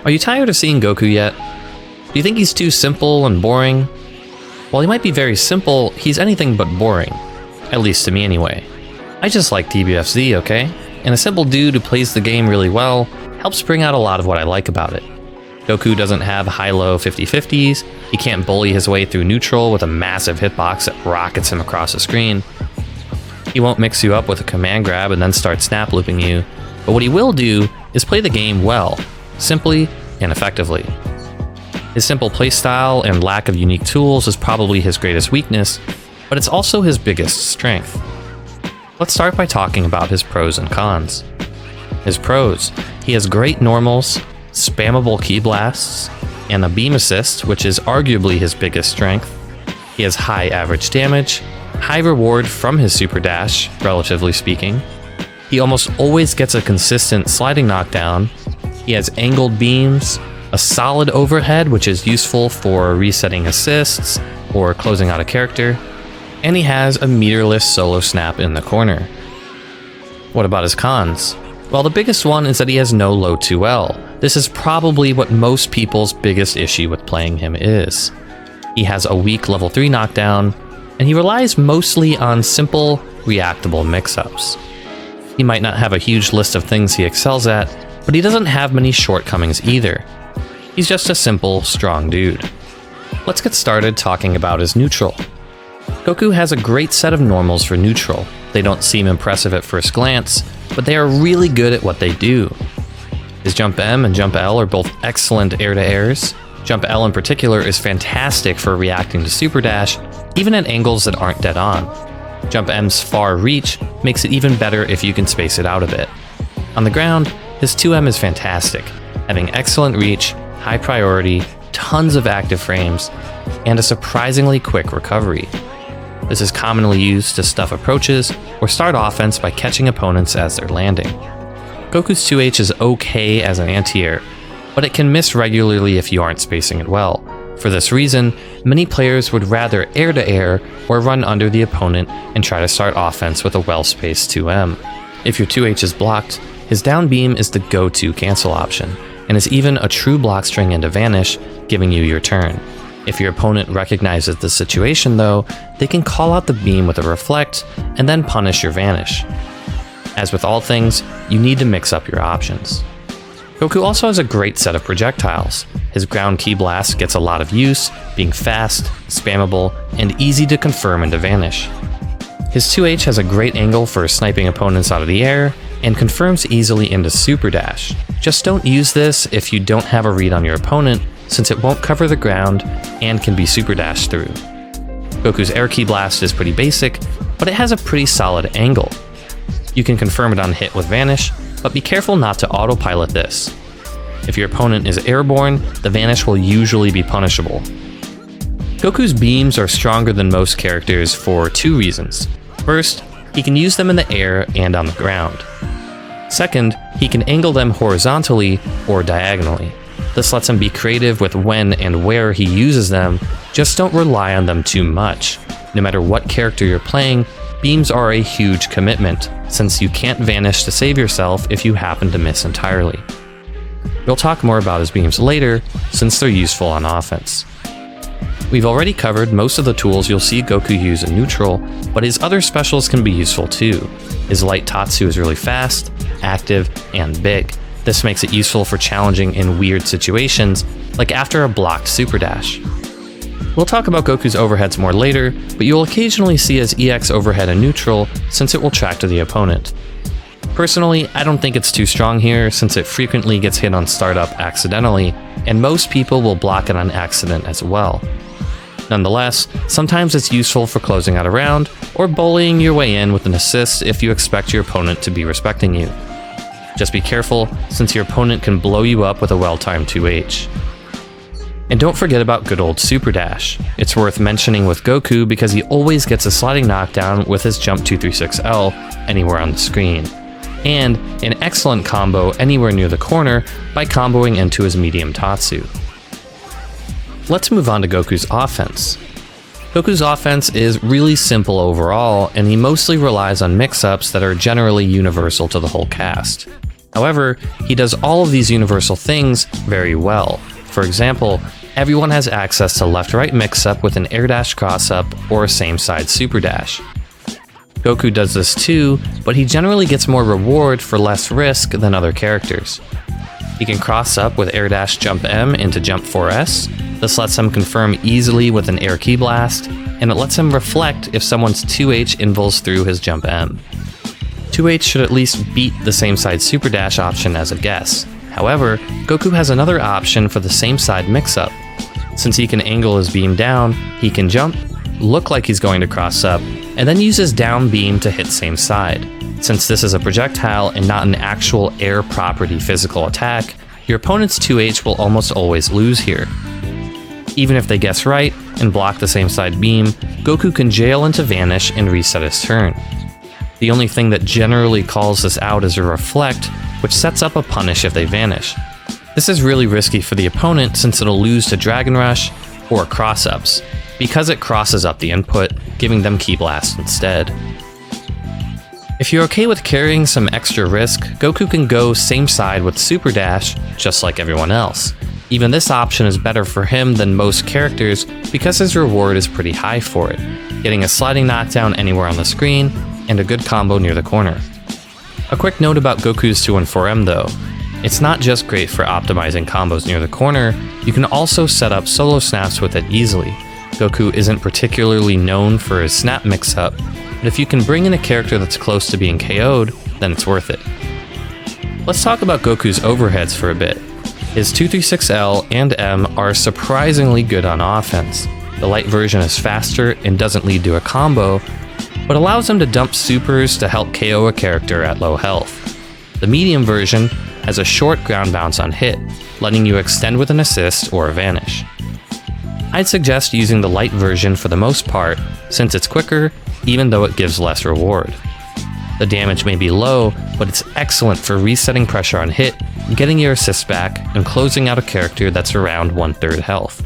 Are you tired of seeing Goku yet? Do you think he's too simple and boring? While he might be very simple, he's anything but boring. At least to me anyway. I just like DBFZ, okay? And a simple dude who plays the game really well helps bring out a lot of what I like about it. Goku doesn't have high-low 50-50s, he can't bully his way through neutral with a massive hitbox that rockets him across the screen. He won't mix you up with a command grab and then start snap looping you, but what he will do is play the game well, simply and effectively. His simple playstyle and lack of unique tools is probably his greatest weakness, but it's also his biggest strength. Let's start by talking about his pros and cons. His pros: he has great normals, spammable ki blasts, and a beam assist, which is arguably his biggest strength. He has high average damage, high reward from his super dash, relatively speaking. He almost always gets a consistent sliding knockdown. He has angled beams, a solid overhead, which is useful for resetting assists or closing out a character, and he has a meterless solo snap in the corner. What about his cons? Well, the biggest one is that he has no low 2L. This is probably what most people's biggest issue with playing him is. He has a weak level 3 knockdown, and he relies mostly on simple, reactable mix-ups. He might not have a huge list of things he excels at, but he doesn't have many shortcomings either. He's just a simple, strong dude. Let's get started talking about his neutral. Goku has a great set of normals for neutral. They don't seem impressive at first glance, but they are really good at what they do. His Jump M and Jump L are both excellent air-to-airs. Jump L in particular is fantastic for reacting to Super Dash, even at angles that aren't dead on. Jump M's far reach makes it even better if you can space it out a bit. On the ground, his 2M is fantastic, having excellent reach, high priority, tons of active frames, and a surprisingly quick recovery. This is commonly used to stuff approaches or start offense by catching opponents as they're landing. Goku's 2H is okay as an anti-air, but it can miss regularly if you aren't spacing it well. For this reason, many players would rather air-to-air or run under the opponent and try to start offense with a well-spaced 2M. If your 2H is blocked, his down beam is the go-to cancel option, and is even a true block string into vanish, giving you your turn. If your opponent recognizes the situation though, they can call out the beam with a reflect and then punish your vanish. As with all things, you need to mix up your options. Goku also has a great set of projectiles. His ground ki blast gets a lot of use, being fast, spammable, and easy to confirm into vanish. His 2H has a great angle for sniping opponents out of the air, and confirms easily into Super Dash. Just don't use this if you don't have a read on your opponent, since it won't cover the ground and can be Super Dashed through. Goku's Air Ki Blast is pretty basic, but it has a pretty solid angle. You can confirm it on hit with Vanish, but be careful not to autopilot this. If your opponent is airborne, the Vanish will usually be punishable. Goku's beams are stronger than most characters for two reasons. First, he can use them in the air and on the ground. Second, he can angle them horizontally or diagonally. This lets him be creative with when and where he uses them, just don't rely on them too much. No matter what character you're playing, beams are a huge commitment, since you can't vanish to save yourself if you happen to miss entirely. We'll talk more about his beams later, since they're useful on offense. We've already covered most of the tools you'll see Goku use in neutral, but his other specials can be useful too. His light Tatsu is really fast, active, and big. This makes it useful for challenging in weird situations, like after a blocked Super Dash. We'll talk about Goku's overheads more later, but you'll occasionally see his EX overhead in neutral, since it will track to the opponent. Personally, I don't think it's too strong here, since it frequently gets hit on startup accidentally, and most people will block it on accident as well. Nonetheless, sometimes it's useful for closing out a round, or bullying your way in with an assist if you expect your opponent to be respecting you. Just be careful, since your opponent can blow you up with a well-timed 2H. And don't forget about good old Super Dash. It's worth mentioning with Goku because he always gets a sliding knockdown with his Jump 236L anywhere on the screen, and an excellent combo anywhere near the corner by comboing into his medium Tatsu. Let's move on to Goku's offense. Goku's offense is really simple overall, and he mostly relies on mix-ups that are generally universal to the whole cast. However, he does all of these universal things very well. For example, everyone has access to left-right mix-up with an air dash cross-up or a same-side super dash. Goku does this too, but he generally gets more reward for less risk than other characters. He can cross up with air dash jump M into jump 4S. This lets him confirm easily with an air key blast, and it lets him reflect if someone's 2H invulls through his jump M. 2H should at least beat the same side super dash option as a guess. However, Goku has another option for the same side mix-up. Since he can angle his beam down, he can jump, look like he's going to cross up, and then use his down beam to hit same side. Since this is a projectile and not an actual air property physical attack, your opponent's 2H will almost always lose here. Even if they guess right and block the same side beam, Goku can jail into vanish and reset his turn. The only thing that generally calls this out is a reflect, which sets up a punish if they vanish. This is really risky for the opponent since it'll lose to Dragon Rush or cross-ups, because it crosses up the input, giving them Ki Blast instead. If you're okay with carrying some extra risk, Goku can go same side with Super Dash, just like everyone else. Even this option is better for him than most characters because his reward is pretty high for it, getting a sliding knockdown anywhere on the screen, and a good combo near the corner. A quick note about Goku's 214M though. It's not just great for optimizing combos near the corner, you can also set up solo snaps with it easily. Goku isn't particularly known for his snap mix-up, but if you can bring in a character that's close to being KO'd, then it's worth it. Let's talk about Goku's overheads for a bit. His 236L and M are surprisingly good on offense. The light version is faster and doesn't lead to a combo, but allows him to dump supers to help KO a character at low health. The medium version has a short ground bounce on hit, letting you extend with an assist or a vanish. I'd suggest using the light version for the most part, since it's quicker, even though it gives less reward. The damage may be low, but it's excellent for resetting pressure on hit, getting your assist back, and closing out a character that's around 1/3 health.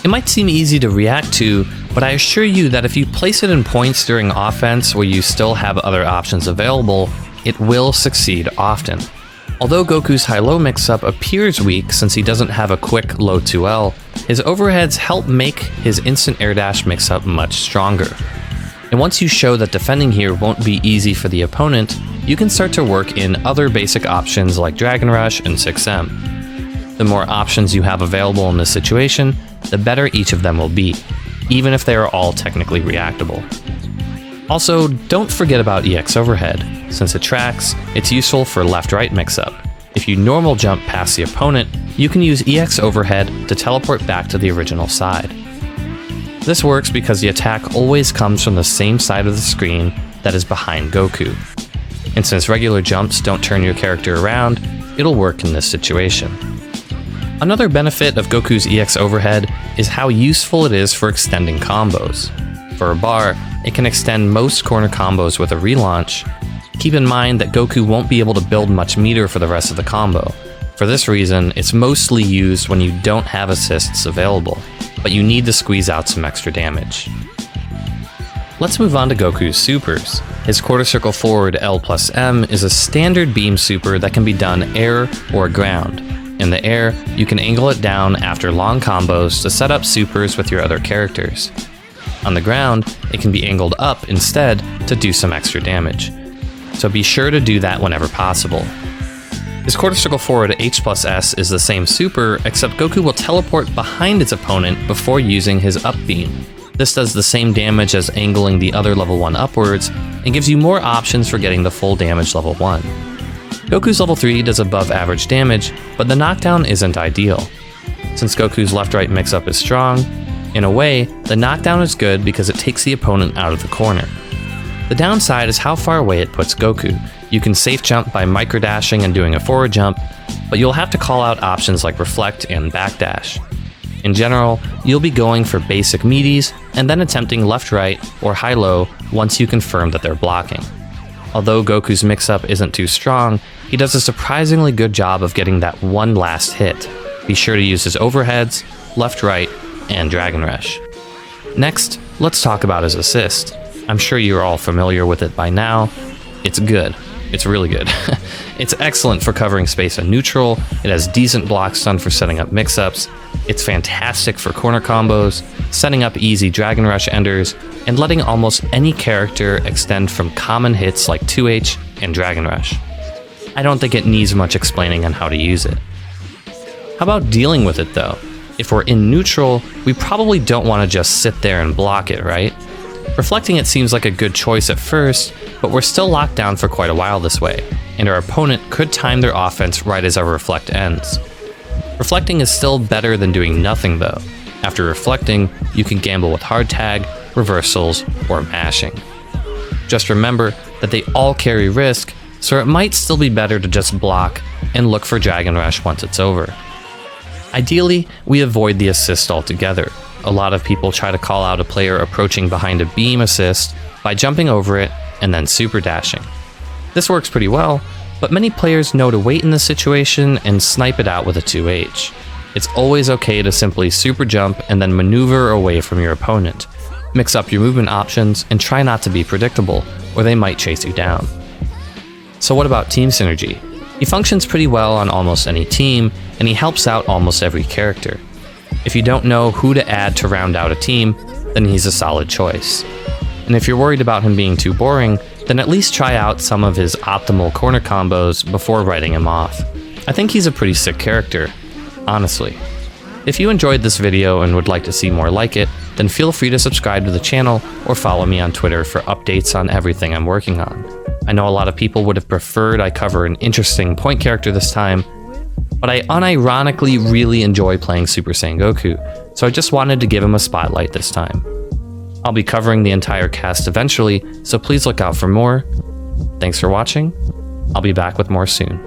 It might seem easy to react to, but I assure you that if you place it in points during offense where you still have other options available, it will succeed often. Although Goku's high-low mix-up appears weak since he doesn't have a quick low 2L, his overheads help make his instant air dash mix-up much stronger. And once you show that defending here won't be easy for the opponent, you can start to work in other basic options like Dragon Rush and 6M. The more options you have available in this situation, the better each of them will be, even if they are all technically reactable. Also, don't forget about EX overhead. Since it tracks, it's useful for left-right mix-up. If you normal jump past the opponent, you can use EX overhead to teleport back to the original side. This works because the attack always comes from the same side of the screen that is behind Goku. And since regular jumps don't turn your character around, it'll work in this situation. Another benefit of Goku's EX overhead is how useful it is for extending combos. For a bar, it can extend most corner combos with a relaunch. Keep in mind that Goku won't be able to build much meter for the rest of the combo. For this reason, it's mostly used when you don't have assists available, but you need to squeeze out some extra damage. Let's move on to Goku's supers. His quarter circle forward L+M is a standard beam super that can be done air or ground. In the air, you can angle it down after long combos to set up supers with your other characters. On the ground, it can be angled up instead to do some extra damage. So be sure to do that whenever possible. His quarter circle forward H+S is the same super, except Goku will teleport behind its opponent before using his up beam. This does the same damage as angling the other level 1 upwards, and gives you more options for getting the full damage level 1. Goku's level 3 does above average damage, but the knockdown isn't ideal. Since Goku's left-right mix-up is strong, in a way, the knockdown is good because it takes the opponent out of the corner. The downside is how far away it puts Goku. You can safe jump by microdashing and doing a forward jump, but you'll have to call out options like reflect and backdash. In general, you'll be going for basic meaties and then attempting left-right or high-low once you confirm that they're blocking. Although Goku's mix-up isn't too strong, he does a surprisingly good job of getting that one last hit. Be sure to use his overheads, left-right, and Dragon Rush. Next, let's talk about his assist. I'm sure you're all familiar with it by now. It's good. It's really good. It's excellent for covering space on neutral, it has decent block stun for setting up mix-ups, it's fantastic for corner combos, setting up easy Dragon Rush enders, and letting almost any character extend from common hits like 2H and Dragon Rush. I don't think it needs much explaining on how to use it. How about dealing with it though? If we're in neutral, we probably don't want to just sit there and block it, right? Reflecting it seems like a good choice at first, but we're still locked down for quite a while this way, and our opponent could time their offense right as our reflect ends. Reflecting is still better than doing nothing though. After reflecting, you can gamble with hard tag, reversals, or mashing. Just remember that they all carry risk, so it might still be better to just block and look for Dragon Rush once it's over. Ideally, we avoid the assist altogether. A lot of people try to call out a player approaching behind a beam assist by jumping over it and then super dashing. This works pretty well, but many players know to wait in this situation and snipe it out with a 2H. It's always okay to simply super jump and then maneuver away from your opponent. Mix up your movement options and try not to be predictable, or they might chase you down. So what about team synergy? He functions pretty well on almost any team, and he helps out almost every character. If you don't know who to add to round out a team, then he's a solid choice. And if you're worried about him being too boring, then at least try out some of his optimal corner combos before writing him off. I think he's a pretty sick character, honestly. If you enjoyed this video and would like to see more like it, then feel free to subscribe to the channel or follow me on Twitter for updates on everything I'm working on. I know a lot of people would have preferred I cover an interesting point character this time, but I unironically really enjoy playing Super Saiyan Goku, so I just wanted to give him a spotlight this time. I'll be covering the entire cast eventually, so please look out for more. Thanks for watching. I'll be back with more soon.